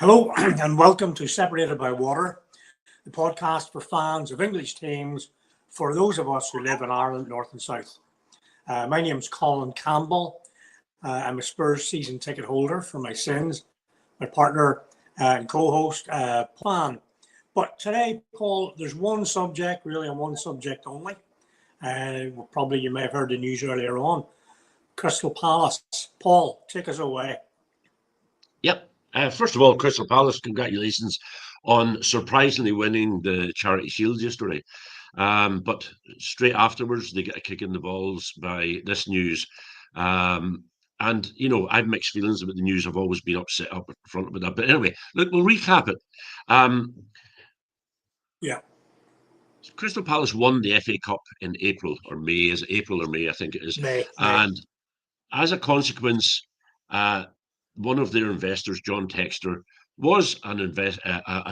Hello and welcome to Separated by Water, the podcast for fans of English teams for those of us who live in Ireland, North and South. My name is Colin Campbell. I'm a Spurs season ticket holder for my sins, my partner and co-host, Plan. But today, Paul, there's one subject, really, and one subject only. Probably you may have heard the news earlier on. Crystal Palace. Paul, take us away. Yep. First of all, Crystal Palace, congratulations on surprisingly winning the Charity Shield yesterday. But straight afterwards, they get a kick in the balls by this news. And, you know, I have mixed feelings about the news. I've always been upset up front about that. But anyway, look, we'll recap it. Crystal Palace won the FA Cup in April or May. Is it April or May? I think it is. May. And as a consequence, one of their investors, John Textor, was an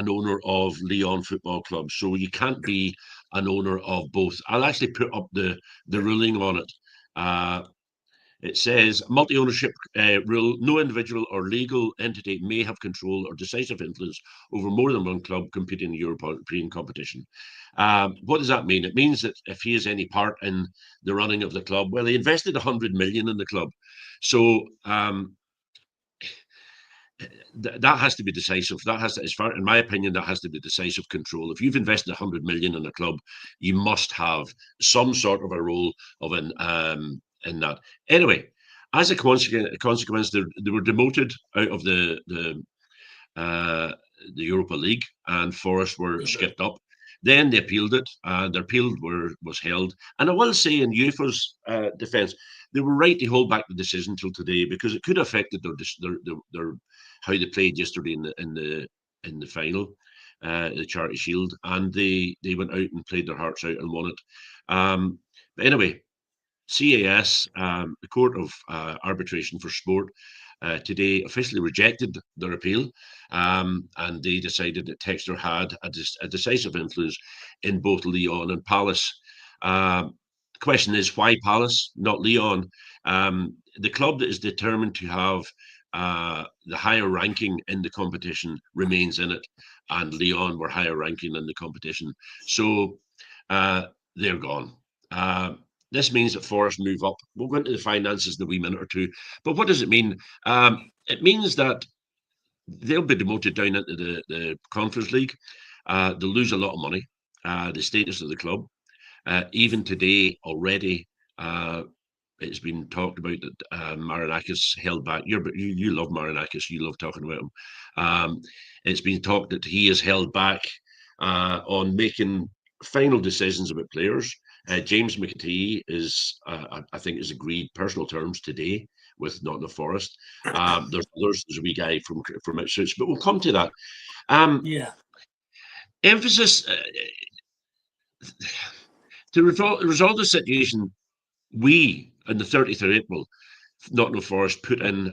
owner of Lyon Football Club. So you can't be an owner of both. I'll actually put up the ruling on it. It says, multi-ownership rule, no individual or legal entity may have control or decisive influence over more than one club competing in the European competition. What does that mean? It means that if he has any part in the running of the club, well, he invested 100 million in the club. So that has to be decisive. That has to, as far in my opinion, that has to be decisive control. If you've invested 100 million in a club, you must have some sort of a role of in that. Anyway, as a consequence, they were demoted out of the Europa League, and Forest were skipped up. Then they appealed it, and their appeal was held. And I will say, in UEFA's defence, they were right to hold back the decision till today because it could have affected their how they played yesterday in the final, the Charity Shield, and they went out and played their hearts out and won it. But anyway, CAS, the Court of Arbitration for Sport, today officially rejected their appeal, and they decided that Textor had a decisive influence in both Lyon and Palace. The question is, why Palace, not Lyon? The club that is determined to have the higher ranking in the competition remains in it, and Lyon were higher ranking in the competition. So they're gone. This means that Forest move up. We'll go into the finances in a wee minute or two. But what does it mean? It means that they'll be demoted down into the Conference League. They'll lose a lot of money. The status of the club. Even today, already, it's been talked about that Marinakis held back. You love Marinakis. You love talking about him. It's been talked that he is held back on making final decisions about players. James McAtee is, I think, is agreed personal terms today with Nottingham Forest. There's a wee guy from Ipswich, but we'll come to that. Emphasis to resolve the situation. We, on the 30th of April, Nottingham Forest put in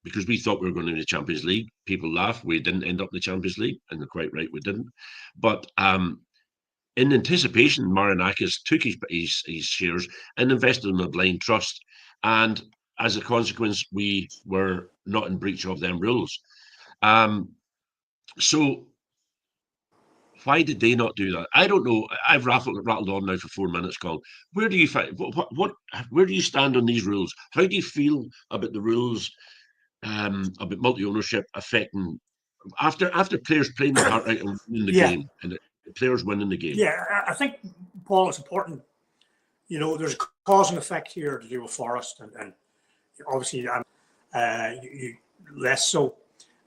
because we thought we were going to the Champions League. People laugh. We didn't end up in the Champions League, and they're quite right, we didn't. But in anticipation, Marinakis took his shares and invested in a blind trust. And as a consequence, we were not in breach of them rules. So why did they not do that? I don't know. I've rattled on now for 4 minutes, Colin. Where do you find where do you stand on these rules? How do you feel about the rules about multi-ownership affecting after players playing their heart out and winning the game and the players winning the game? Yeah, I think, Paul, it's important. You know, there's a cause and effect here to do with Forest, and obviously you less so.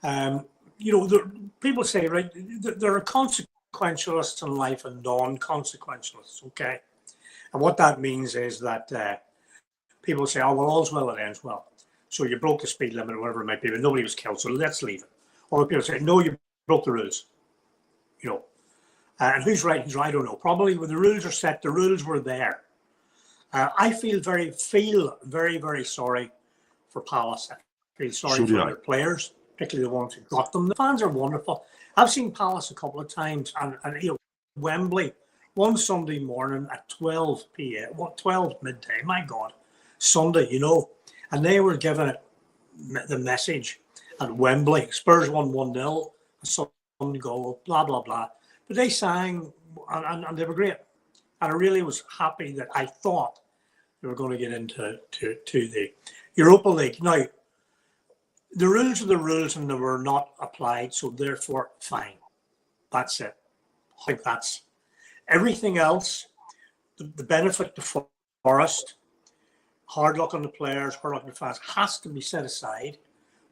You know, people say, right, there are consequentialists in life and non-consequentialists, okay? And what that means is that people say, oh, well, all's well that ends well. So you broke the speed limit or whatever it might be, but nobody was killed, so let's leave it. Or people say, no, you broke the rules, you know. And who's right, who's right, I don't know. Probably when the rules are set, the rules were there. I feel very, very sorry for Palace. I feel sorry for their players, particularly the ones who got them. The fans are wonderful. I've seen Palace a couple of times, and you know, Wembley, one Sunday morning at 12 p.m., 12 midday, my God, Sunday, you know, and they were giving it the message. at Wembley. Spurs won 1-0, a Son goal, blah, blah, blah. But they sang, and they were great. And I really was happy that I thought they were going to get into the Europa League. Now, the rules are the rules, and they were not applied, so therefore, fine. That's it. I think that's everything else. The benefit to Forest, hard luck on the players, hard luck on the fans, has to be set aside.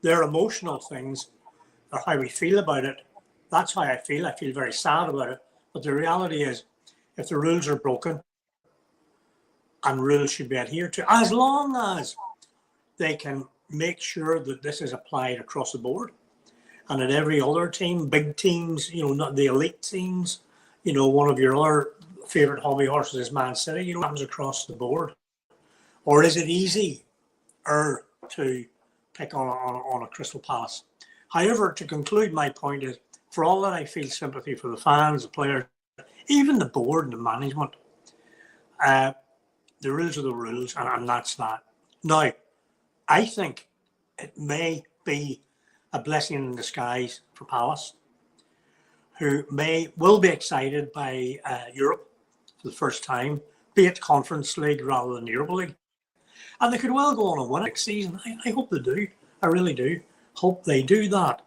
Their emotional things are how we feel about it. That's how I feel. I feel very sad about it. But the reality is, if the rules are broken, and rules should be adhered to, as long as they can make sure that this is applied across the board, and that every other team, big teams, not the elite teams, one of your other favourite hobby horses is Man City, comes across the board. Or is it easy to pick on a Crystal Palace? However, to conclude, my point is, for all that I feel sympathy for the fans, the players, even the board and the management, the rules are the rules, and that's that. Now, I think it may be a blessing in disguise for Palace, who will be excited by Europe for the first time, be it Conference League rather than Europa League. And they could well go on and win next season. I hope they do. I really do. Hope they do that.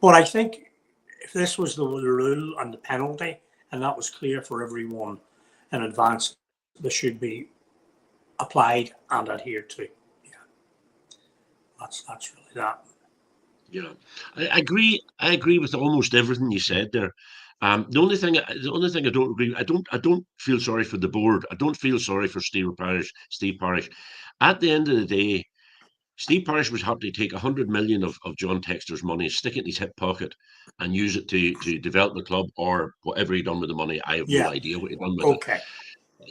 But I think if this was the rule and the penalty, and that was clear for everyone in advance, they should be applied and adhered to. Yeah, that's really that. Yeah, I agree. I agree with almost everything you said there. The only thing I don't agree. I don't feel sorry for the board. I don't feel sorry for Steve Parish. At the end of the day, Steve Parish was happy to take 100 million of John Textor's money, stick it in his hip pocket, and use it to develop the club or whatever he done with the money. I have no idea what he done with it.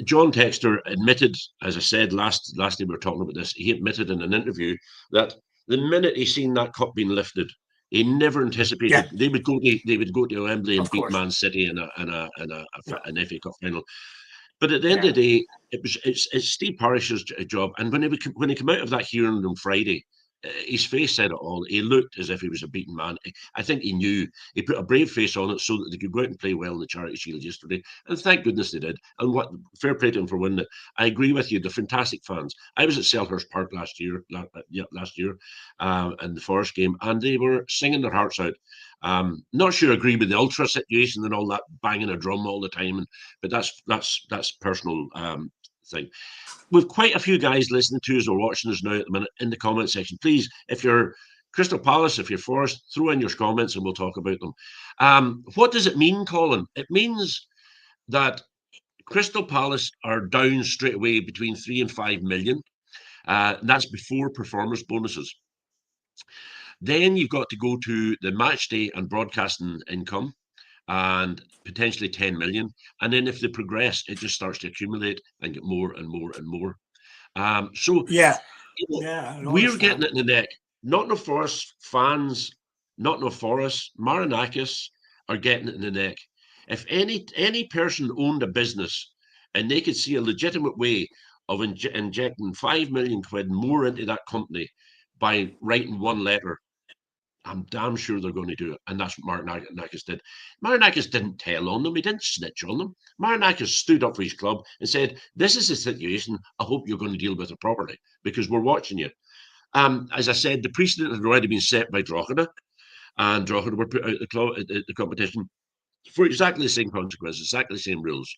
John Textor admitted, as I said last time we were talking about this, he admitted in an interview that the minute he seen that cup being lifted, he never anticipated they would go to Wembley and beat Man City in an FA Cup final. But at the end of the day, it's Steve Parish's job. And when he came out of that hearing on Friday, his face said it all. He looked as if he was a beaten man. I think he knew. He put a brave face on it so that they could go out and play well in the Charity Shield yesterday. And thank goodness they did. And what fair play to him for winning it. I agree with you. The fantastic fans. I was at Selhurst Park last year, in the Forest game, and they were singing their hearts out. Not sure I agree with the ultra situation and all that banging a drum all the time, but that's personal thing. We've quite a few guys listening to us or watching us now at the minute in the comment section. Please, if you're Crystal Palace, if you're Forest, throw in your comments and we'll talk about them. What does it mean, Colin? It means that Crystal Palace are down straight away between 3 and 5 million. That's before performance bonuses. Then you've got to go to the match day and broadcasting income, and potentially 10 million. And then if they progress, it just starts to accumulate and get more and more and more. We're getting it in the neck. Nottingham Forest fans, Nottingham Forest, Marinakis are getting it in the neck. If any person owned a business and they could see a legitimate way of injecting 5 million quid more into that company by writing one letter, I'm damn sure they're going to do it. And that's what Marinakis did. Marinakis didn't tell on them. He didn't snitch on them. Marinakis stood up for his club and said, this is the situation. I hope you're going to deal with it properly because we're watching you. As I said, the precedent had already been set by Drogheda, and Drogheda were put out the competition for exactly the same consequences, exactly the same rules.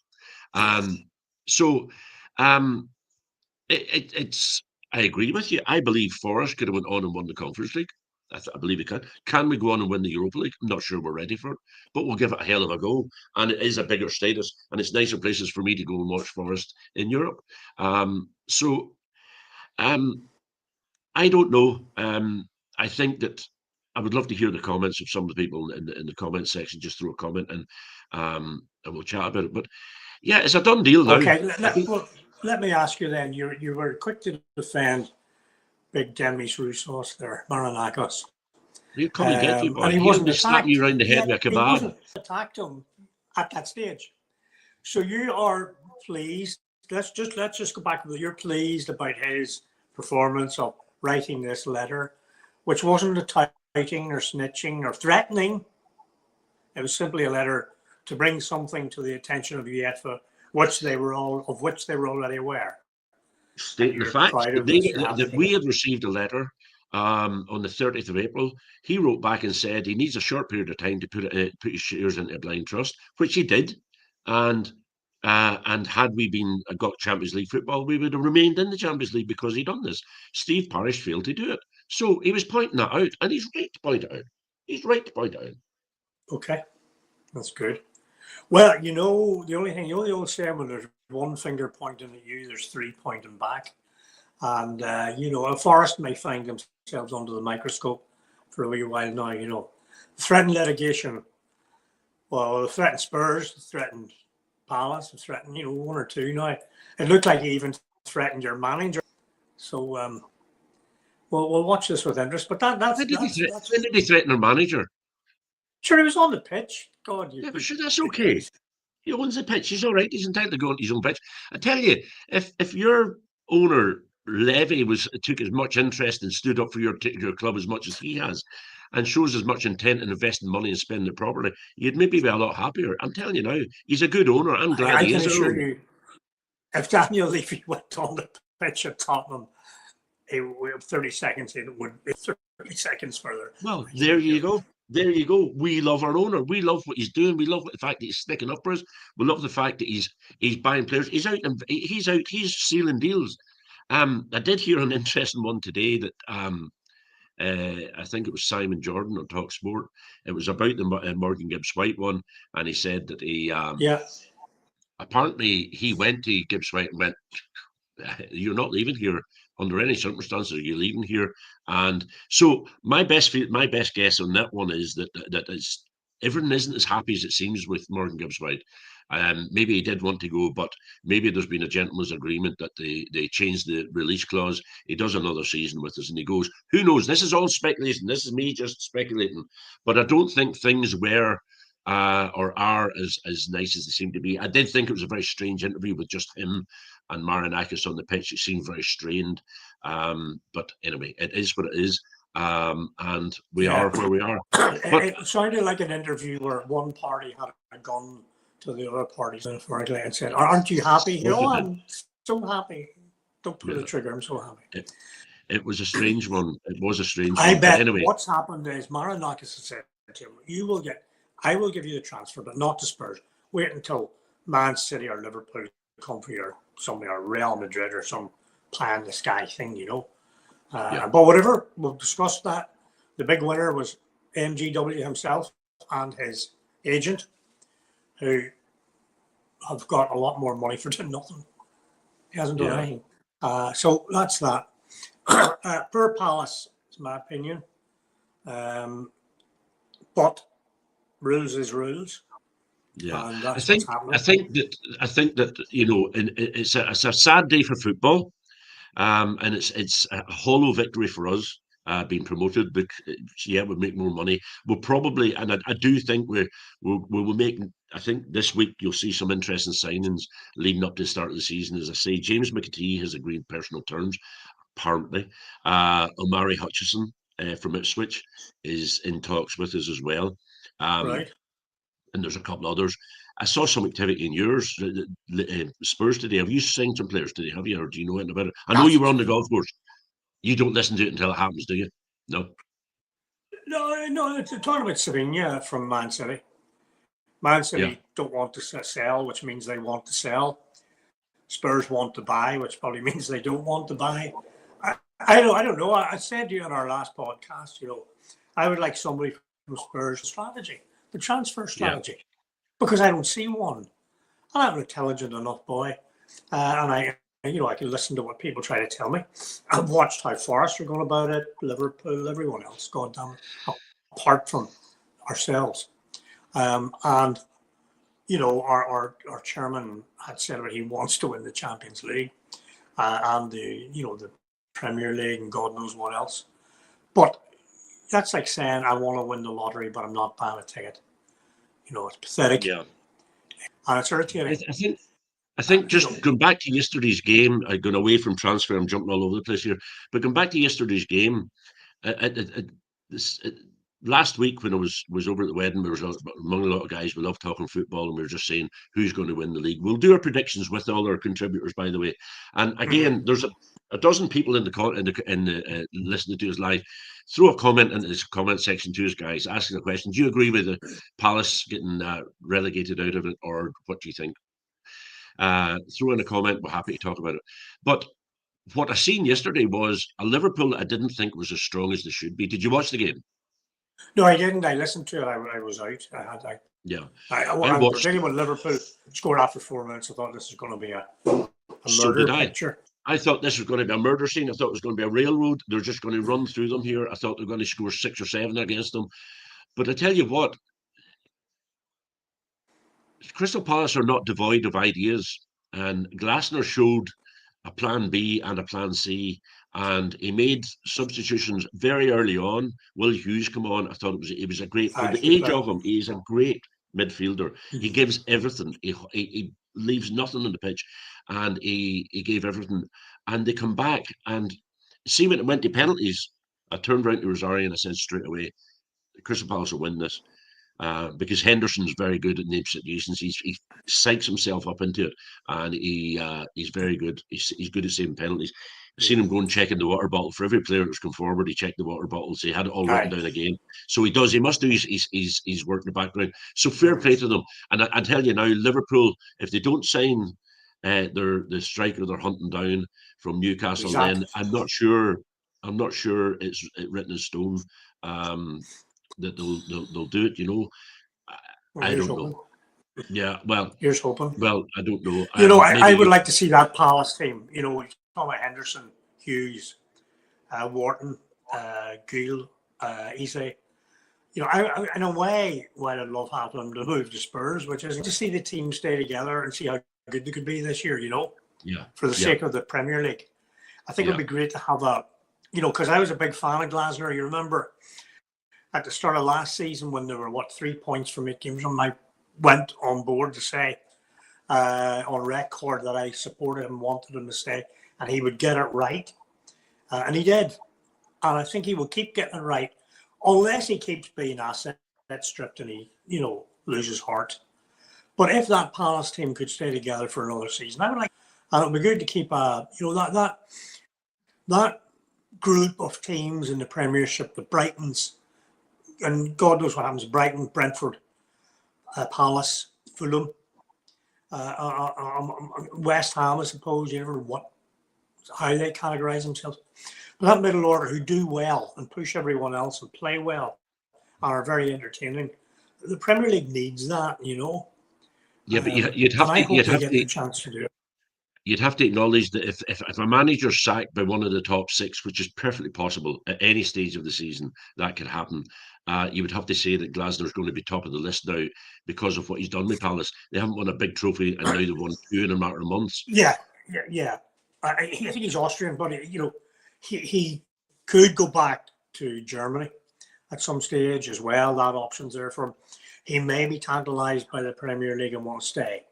It's I agree with you. I believe Forest could have went on and won the Conference League. I believe it can. Can we go on and win the Europa League? I'm not sure we're ready for it, but we'll give it a hell of a go. And it is a bigger status, and it's nicer places for me to go and watch Forest in Europe. I don't know. I think that I would love to hear the comments of some of the people in the comment section. Just throw a comment and we'll chat about it. But yeah, it's a done deal now. Okay, let me ask you then. You were quick to defend big Demis Roussos there, Marinakis. He'll come and get you, boy. And he wasn't slap you around the head with a kebab. He wasn't attacked him at that stage. So you are pleased. Let's just go back to you're pleased about his performance of writing this letter, which wasn't or snitching or threatening. It was simply a letter to bring something to the attention of UEFA, which they were already aware. Stating the fact that we had received a letter on the 30th of April. He wrote back and said he needs a short period of time to put his shares into a blind trust, which he did. And had we got Champions League football, we would have remained in the Champions League because he'd done this. Steve Parish failed to do it. So he was pointing that out, and he's right to point it out. He's right to point it out. Okay, that's good. Well, the only old saying, when there's one finger pointing at you, there's three pointing back. And, Forest may find themselves under the microscope for a wee while now, Threatened litigation. Well, they threatened Spurs, they threatened Palace, they threatened, one or two now. It looked like he even threatened your manager. So, we'll watch this with interest. But when did he threaten our manager? Sure, he was on the pitch. God, yeah, but sure, that's okay. He owns the pitch. He's all right. He's entitled to go on his own pitch. I tell you, if your owner Levy took as much interest and stood up for your club as much as he has, and shows as much intent in investing money and spending it properly, you'd maybe be a lot happier. I'm telling you now, he's a good owner. I'm glad he is. I can assure you, if Daniel Levy went on the pitch at Tottenham, 30 seconds in, it would be 30 seconds further. Well, there you go. There you go. We love our owner. We love what he's doing. We love the fact that he's sticking up for us. We love the fact that he's buying players. He's out. He's sealing deals. I did hear an interesting one today that I think it was Simon Jordan on Talk Sport. It was about the Morgan Gibbs White one, and he said that he apparently he went to Gibbs White and went, "You're not leaving here under any circumstances. Are you leaving here?" And so my best guess on that one is that everything isn't as happy as it seems with Morgan Gibbs White. Maybe he did want to go, but maybe there's been a gentleman's agreement that they changed the release clause. He does another season with us and he goes. Who knows? This is all speculation. This is me just speculating. But I don't think things were or are as nice as they seem to be. I did think it was a very strange interview with just him and Marinakis on the pitch. It seemed very strained. But anyway, it is what it is. And we are where we are. It sounded like an interview where one party had gone to the other parties and said, "Aren't you happy?" I'm so happy. Don't pull the trigger. I'm so happy. It was a strange one. It was a strange one. I bet anyway, what's happened is Marinakis has said to him, I will give you the transfer, but not to Spurs. Wait until Man City or Liverpool come for you, or somebody, or Real Madrid or some pie in the sky thing, But whatever, we'll discuss that. The big winner was MGW himself and his agent, who have got a lot more money for doing nothing. He hasn't done anything. So that's that. Per Palace, is my opinion. But rules is rules. Yeah, I think that it's a sad day for football, and it's a hollow victory for us being promoted. But we'll make more money. We'll probably, and I do think we will make. I think this week you'll see some interesting signings leading up to the start of the season. As I say, James McAtee has agreed personal terms. Apparently, Omari Hutchison from Ipswich is in talks with us as well. Right. And there's a couple others. I saw some activity in yours, Spurs today. Have you signed some players today? Have you, or do you know anything about it? I know you were on the golf course. You don't listen to it until it happens, do you? No. No. It's talking about Savigna from Man City. Man City don't want to sell, which means they want to sell. Spurs want to buy, which probably means they don't want to buy. I don't know. I said to you in our last podcast, I would like somebody from Spurs strategy. The transfer strategy, because I don't see one. I'm an intelligent enough boy, and I can listen to what people try to tell me. I've watched how Forest are going about it, Liverpool, everyone else, God damn it, apart from ourselves. And our chairman had said that he wants to win the Champions League and the Premier League and God knows what else. But that's like saying I want to win the lottery, but I'm not buying a ticket. It's pathetic. Yeah. And it's irritating. I think just going back to yesterday's game, I've gone away from transfer, I'm jumping all over the place here, but going back to yesterday's game, this last week when I was over at the wedding, there was among a lot of guys. We love talking football, and we were just saying who's going to win the league. We'll do our predictions with all our contributors, by the way. And again, there's a dozen people in the listening to us live. Throw a comment in this comment section to us, guys, asking a question. Do you agree with the Palace getting relegated out of it, or what do you think? Throw in a comment. We're happy to talk about it. But what I seen yesterday was a Liverpool I didn't think was as strong as they should be. Did you watch the game? No, I didn't. I listened to it. I was out. I watched. When Liverpool scored after 4 minutes, I thought this is going to be a murder picture. I thought this was going to be a murder scene. I thought it was going to be a railroad. They're just going to run through them here. I thought they were going to score 6 or 7 against them. But I tell you what, Crystal Palace are not devoid of ideas. And Glasner showed a plan B and a plan C, and he made substitutions very early on. Will Hughes come on? I thought it was a great, for the age of him, he's a great midfielder. He gives everything. He leaves nothing on the pitch, and he gave everything. And they come back, and see, when it went to penalties, I turned around to Rosario and I said straight away, Crystal Palace will win this. Because Henderson's very good at name situations. He psychs himself up into it, and he's very good. He's good at saving penalties. I've seen him go and checking the water bottle for every player that's come forward. He checked the water bottles. He had it all written down again. So he does. He must do his work in the background. So fair play to them. And I tell you now, Liverpool, if they don't sign the striker they're hunting down from Newcastle, then I'm not sure it's written in stone. That they'll do it, I don't know. Yeah, well, here's hoping. Well, I don't know. I would like to see that Palace team. Tom Henderson, Hughes, Wharton, Gill, Ise. In a way, what I'd love happening to move to Spurs, which is to see the team stay together and see how good they could be this year. Yeah. For the sake of the Premier League, I think it'd be great to have a. Because I was a big fan of Glasner. You remember. At the start of last season, when there were 3 points from 8 games, and I went on board to say on record that I supported him, wanted him to stay, and he would get it right, and he did. And I think he will keep getting it right, unless he keeps being asset stripped and he, loses heart. But if that Palace team could stay together for another season, I would like, and it would be good to keep that group of teams in the Premiership, the Brightons. And God knows what happens. Brighton, Brentford, Palace, Fulham, West Ham, I suppose. How they categorise themselves. But that middle order who do well and push everyone else and play well and are very entertaining. The Premier League needs that, Yeah, but you'd have to get the chance to do it. You'd have to acknowledge that if a manager's sacked by one of the top 6, which is perfectly possible at any stage of the season, that could happen. You would have to say that Glasner's going to be top of the list now because of what he's done with Palace. They haven't won a big trophy, and now they've won 2 in a matter of months. Yeah. I think he's Austrian, but he could go back to Germany at some stage as well. That option's there for him. He may be tantalised by the Premier League and want to stay,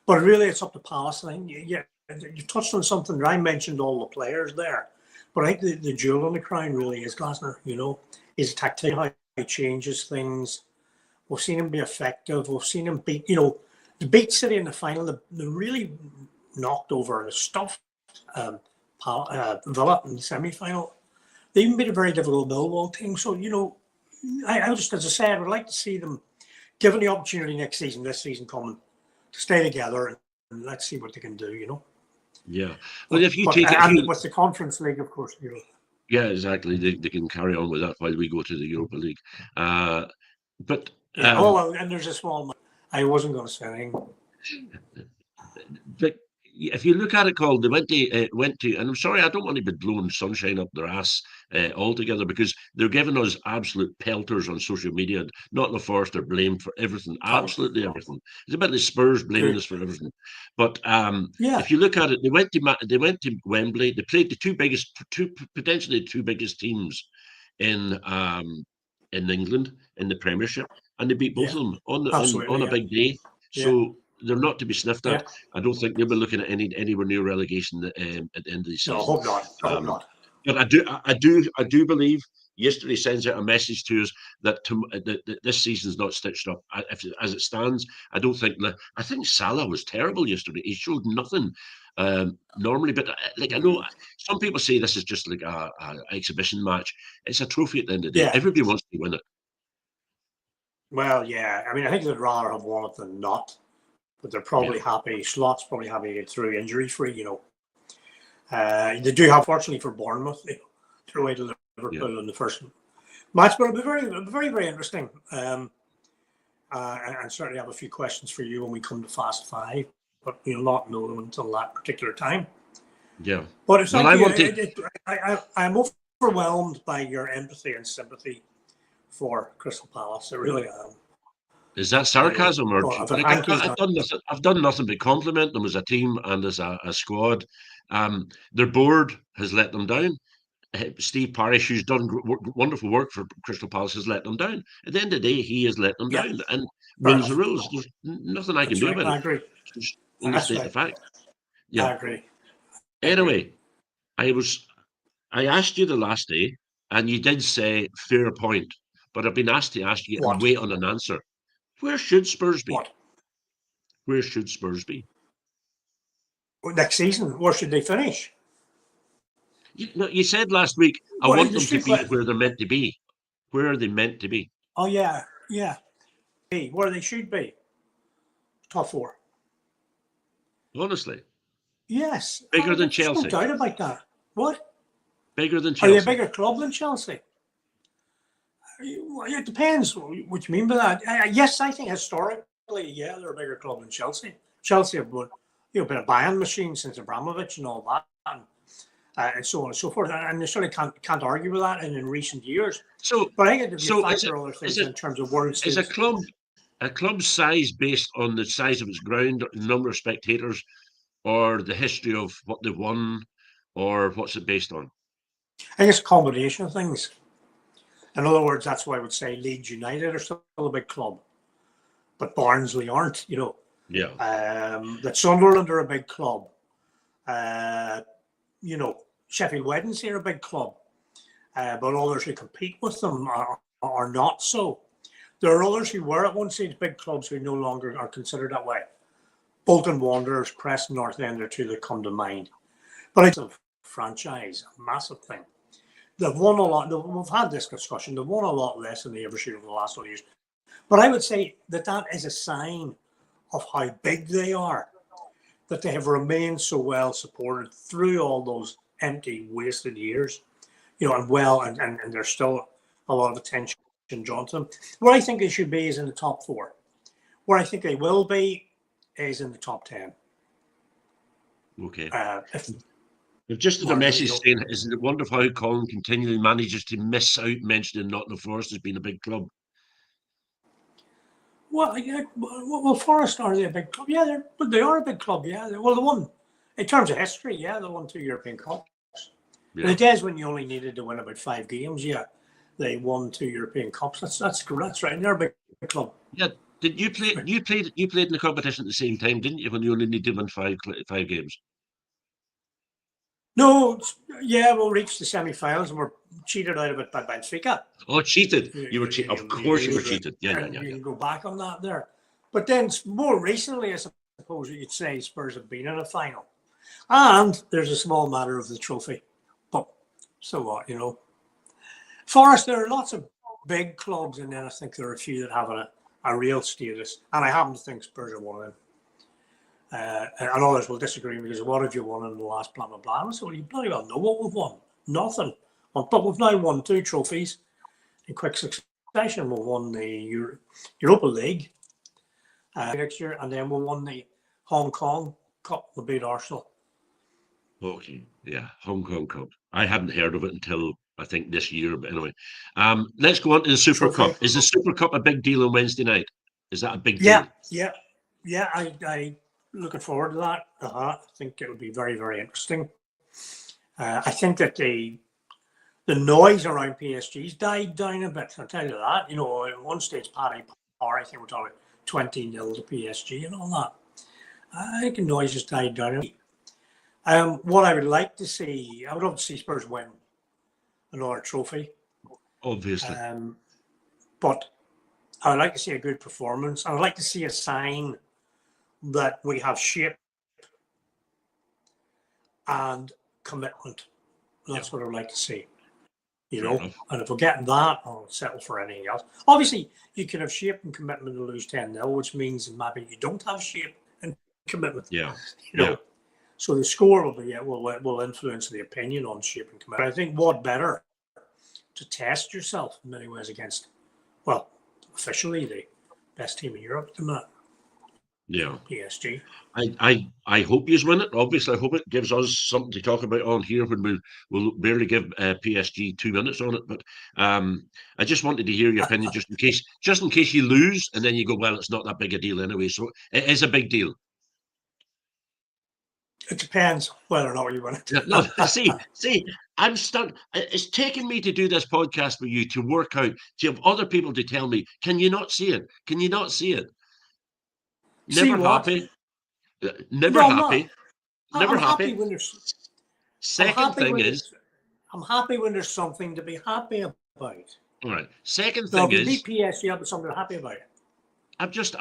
but really it's up to Palace. I think you touched on something. I mentioned all the players there, but I think the jewel on the crown really is Glasner. His tactic, how he changes things. We've seen him be effective. We've seen him beat, to beat City in the final. They really knocked over and stuffed Villa in the semi-final. They even beat a very difficult Millwall team. So, I just, as I said, I would like to see them given the opportunity this season coming, to stay together and let's see what they can do, Yeah. Well, with the Conference League, of course, Yeah, exactly. They can carry on with that while we go to the Europa League. And there's a small. I wasn't going to say anything. But if you look at it, Colin, they went to, and I'm sorry, I don't want to be blowing sunshine up their ass altogether, because they're giving us absolute pelters on social media. Nottingham Forest are blamed for everything, absolutely everything. It's about the Spurs blaming us for everything. But if you look at it, they went to Wembley. They played the potentially two biggest teams in England in the Premiership, and they beat both of them on a big day. So they're not to be sniffed at. I don't think they'll be looking at anywhere near relegation at the end of the season. No, hope not. But I do believe yesterday sends out a message to us that, that this season's not stitched up. As it stands, I don't think that. I think Salah was terrible yesterday. He showed nothing normally, but like I know some people say this is just like a exhibition match. It's a trophy at the end of the day. Yeah. Everybody wants to win it. Well, yeah. I mean, I think they'd rather have won it than not, but they're probably happy. Slot's probably happy to get through injury free. They do have, fortunately for Bournemouth, they're away to Liverpool in the first match, but it'll be very, very interesting. And certainly have a few questions for you when we come to Fast Five, but you'll not know them until that particular time. Yeah. But it's I'm overwhelmed by your empathy and sympathy for Crystal Palace. I really am. Is that sarcasm or I've done nothing but compliment them as a team and as a squad. Their board has let them down. Steve Parish, who's done wonderful work for Crystal Palace, has let them down. At the end of the day, he has let them down. And rules are rules. There's nothing I can do about it. I agree. Just state the fact. Yeah. I agree. Anyway, I asked you the last day, and you did say fair point, but I've been asked to ask you and wait on an answer. Where should Spurs be? Where should Spurs be? Next season, where should they finish? You said last week, I want them to be where they're meant to be. Where are they meant to be? Oh, yeah. Where they should be. Top four. Honestly? Yes. Bigger than Chelsea? No doubt about that. What? Bigger than Chelsea? Are they a bigger club than Chelsea? It depends what you mean by that. Yes, I think historically, they're a bigger club than Chelsea. Chelsea have been a buying machine since Abramovich and all that, and so on and so forth. And they certainly can't argue with that in recent years. But I think there's a factor other things in terms of world stage. Is a club's size based on the size of its ground, the number of spectators, or the history of what they've won, or what's it based on? I think it's a combination of things. In other words, that's why I would say Leeds United are still a big club, but Barnsley aren't, Yeah. That Sunderland are a big club. Sheffield Wednesday are a big club, but others who compete with them are not so. There are others who were at one stage big clubs who no longer are considered that way. Bolton Wanderers, Preston North End are two that come to mind. But it's a franchise, a massive thing. They've won a lot. We've had this discussion. They've won a lot less than they ever should over the last 20 years. But I would say that is a sign of how big they are, that they have remained so well supported through all those empty, wasted years. And there's still a lot of attention drawn to them. Where I think they should be is in the top four. Where I think they will be is in the top 10. Okay. They've just had a message saying, isn't it wonderful how Colin continually manages to miss out mentioning Nottingham Forest as being a big club? Well, Forest, are they a big club? Yeah, they are a big club, yeah. Well, they won, in terms of history, they won 2 European Cups. Yeah. In the days when you only needed to win about 5 games, they won 2 European Cups. That's right. They're a big club. Yeah. Did you play? You played in the competition at the same time, didn't you? When you only needed to win 5 games. No, we'll reach the semi-finals and we're cheated out of it by Benfica. Oh, cheated! You were cheated. Of course, you were cheated. Yeah. You can go back on that there, but then more recently, I suppose you'd say Spurs have been in a final, and there's a small matter of the trophy. But so what, Forest, there are lots of big clubs, and then I think there are a few that have a real status, and I happen to think Spurs are one of them. And others will disagree because what have you won in the last blah blah blah? So you bloody well know what we've won. Nothing. But we've now won 2 trophies in quick succession. We've won the Europa League next year, and then we won the Hong Kong Cup. We beat Arsenal. Okay, yeah, Hong Kong Cup. I hadn't heard of it until I think this year. But anyway, let's go on to the Super Cup. Is the Super Cup a big deal on Wednesday night? Is that a big deal? Yeah. I looking forward to that. I think it will be very, very interesting. I think that the noise around PSG's died down a bit. I'll tell you that. At one stage, Paddy Power, I think we're talking 20-0 to PSG and all that. I think the noise has died down. What I would like to see, I would love to see Spurs win another trophy. Obviously. But I would like to see a good performance. I would like to see a sign that we have shape and commitment. That's what I would like to see. You Fair know, enough. and if we're getting that, I'll settle for anything else. Obviously, you can have shape and commitment and lose 10-0, which means maybe you don't have shape and commitment. Yeah. You know, so the score will influence the opinion on shape and commitment. I think what better to test yourself in many ways against, well, officially the best team in Europe at the minute. Yeah. PSG. I hope you win it. Obviously, I hope it gives us something to talk about on here when we'll barely give PSG 2 minutes on it. But I just wanted to hear your opinion, just in case you lose, and then you go, well, it's not that big a deal anyway. So it is a big deal. It depends whether or not you win it. No, see, I'm stuck. It's taken me to do this podcast with you to work out, to have other people to tell me, can you not see it? Can you not see it? Never happy. Never happy. Never I'm happy when there's. Second thing is, I'm happy when there's something to be happy about. All right. Second Now, thing if you is, beat PSG, I'll be something happy about it. I've just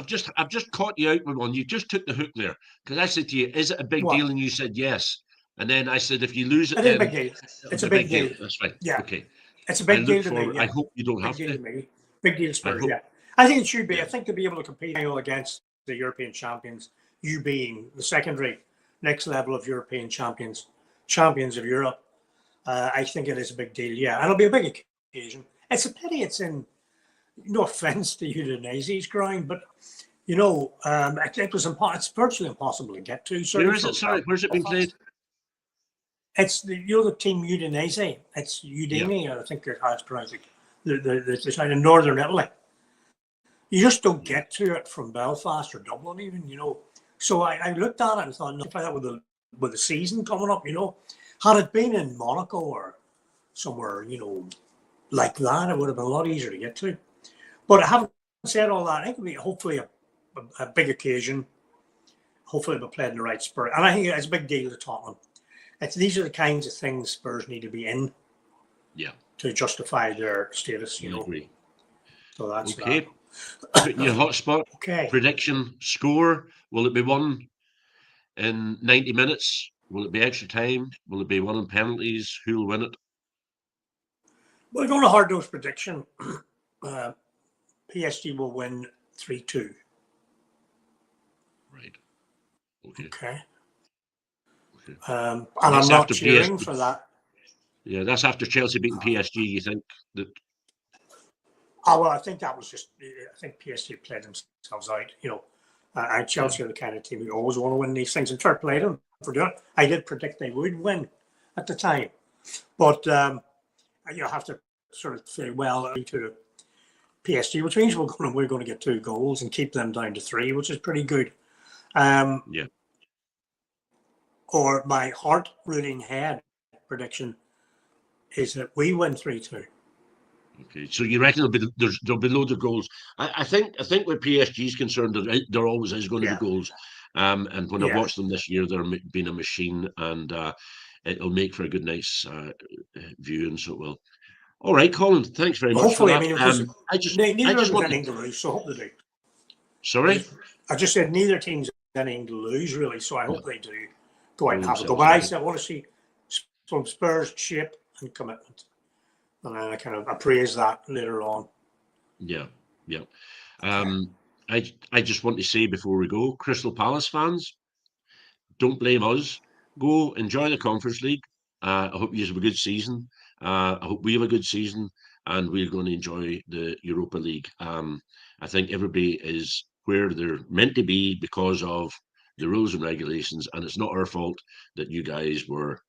caught you out with one. You just took the hook there because I said to you, "Is it a big deal?" And you said yes. And then I said, "If you lose it, it is a big deal. It's a big deal. That's fine. Yeah. Okay. It's a big deal to me. Yeah. I hope you don't big have deal to. to me. Big deal to Spurs. Yeah. I think it should be. Yeah. I think to be able to compete against the European champions, you being the secondary next level of European champions of Europe, I think it is a big deal. Yeah, and it'll be a big occasion. It's a pity it's in. No offense to Udinese's ground, but you know, it's virtually impossible to get to. Where is it? Sorry, where's it been played? It's the team Udinese. It's Udine, I think how it's pronounced. The side in northern Italy. You just don't get to it from Belfast or Dublin, even, you know. So I looked at it and thought, if I had with the season coming up, you know, had it been in Monaco or somewhere, you know, like that, it would have been a lot easier to get to. But I haven't said all that. I think it'll be hopefully a big occasion. Hopefully it'll be played in the right spirit. And I think it's a big deal to Tottenham. These are the kinds of things Spurs need to be in to justify their status, you know. Agree. So that's okay. That. Putting your hotspot. Okay. Prediction score. Will it be won in 90 minutes? Will it be extra time? Will it be won in penalties? Who will win it? Well, I'm going to hard-nosed prediction. PSG will win 3-2. Right. Okay. And I'm not cheering for that. Yeah, that's after Chelsea beating PSG, you think? Oh, well, I think that was just, I think PSG played themselves out, you know. And Chelsea are the kind of team who always want to win these things. And fair play to them for doing it. I did predict they would win at the time. But you have to sort of say, well, to PSG, which means we're going to get 2 goals and keep them down to 3, which is pretty good. Or my heart-rooting head prediction is that we win 3-2. Okay, so you reckon there'll be loads of goals? I think where PSG is concerned, there always is going to be goals. And when I've watched them this year, they're being a machine, and it'll make for a good, nice viewing. So it will. All right, Colin. Thanks very much. Hopefully, for that. I mean, I just want anything to lose, so I hope they do. Sorry, I just said neither team's anything to lose, really. So I hope they do go out and have a go. But I want to see from Spurs shape and commitment. And I kind of appraise that later on. Yeah. I just want to say before we go, Crystal Palace fans, don't blame us. Go enjoy the Conference League. I hope you have a good season. I hope we have a good season, and we're going to enjoy the Europa League. I think everybody is where they're meant to be because of the rules and regulations, and it's not our fault that you guys were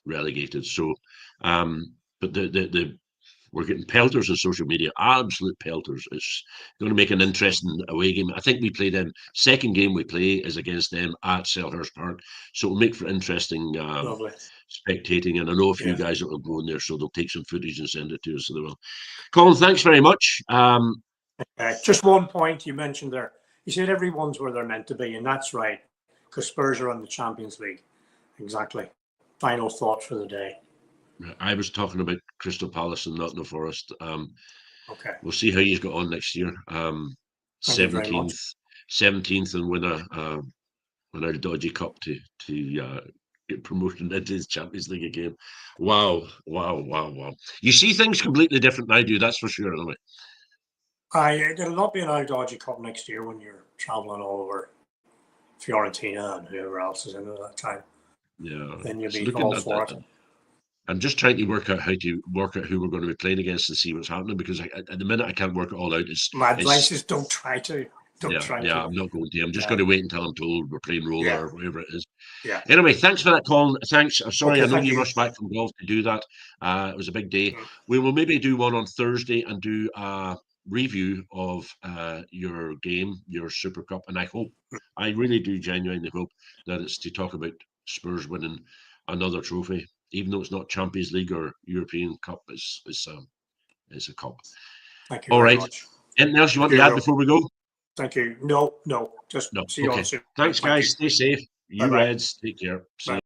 relegated. So, but we're getting pelters on social media, absolute pelters. It's going to make an interesting away game. I think we play them. Second game we play is against them at Selhurst Park, so it'll make for interesting spectating. And I know a few guys will go in there, so they'll take some footage and send it to us. So they will. Colin, thanks very much. Just one point you mentioned there. You said everyone's where they're meant to be, and that's right, because Spurs are on the Champions League. Exactly. Final thought for the day. I was talking about Crystal Palace and Nottingham Forest. Okay. We'll see how he's got on next year. Thank you very much. 17th, and win a dodgy cup to get promoted into the Champions League again. Wow. You see things completely different than I do, that's for sure, isn't it? It'll not be an dodgy cup next year when you're travelling all over Fiorentina and whoever else is in at that time. Yeah. Then you'll So be looking all at for that, it. I'm just trying to work out who we're going to be playing against and see what's happening, because at the minute I can't work it all out. My advice is don't try to. Don't try to. I'm not going to. I'm just going to wait until I'm told we're playing roller or whatever it is. Yeah. Anyway, thanks for that, Colin. Thanks. I'm sorry, Okay, I know thank you you. rushed back from golf to do that. It was a big day. We will maybe do one on Thursday and do a review of your game, your Super Cup, and I really do genuinely hope that it's to talk about Spurs winning another trophy, even though it's not Champions League or European Cup. It's a cup. Thank you All very right. much. Anything else you want to add before we go? Thank you. No. Just No. see you Okay. on soon. Thanks, guys. Stay safe. You Bye-bye. Reds, take care. See you.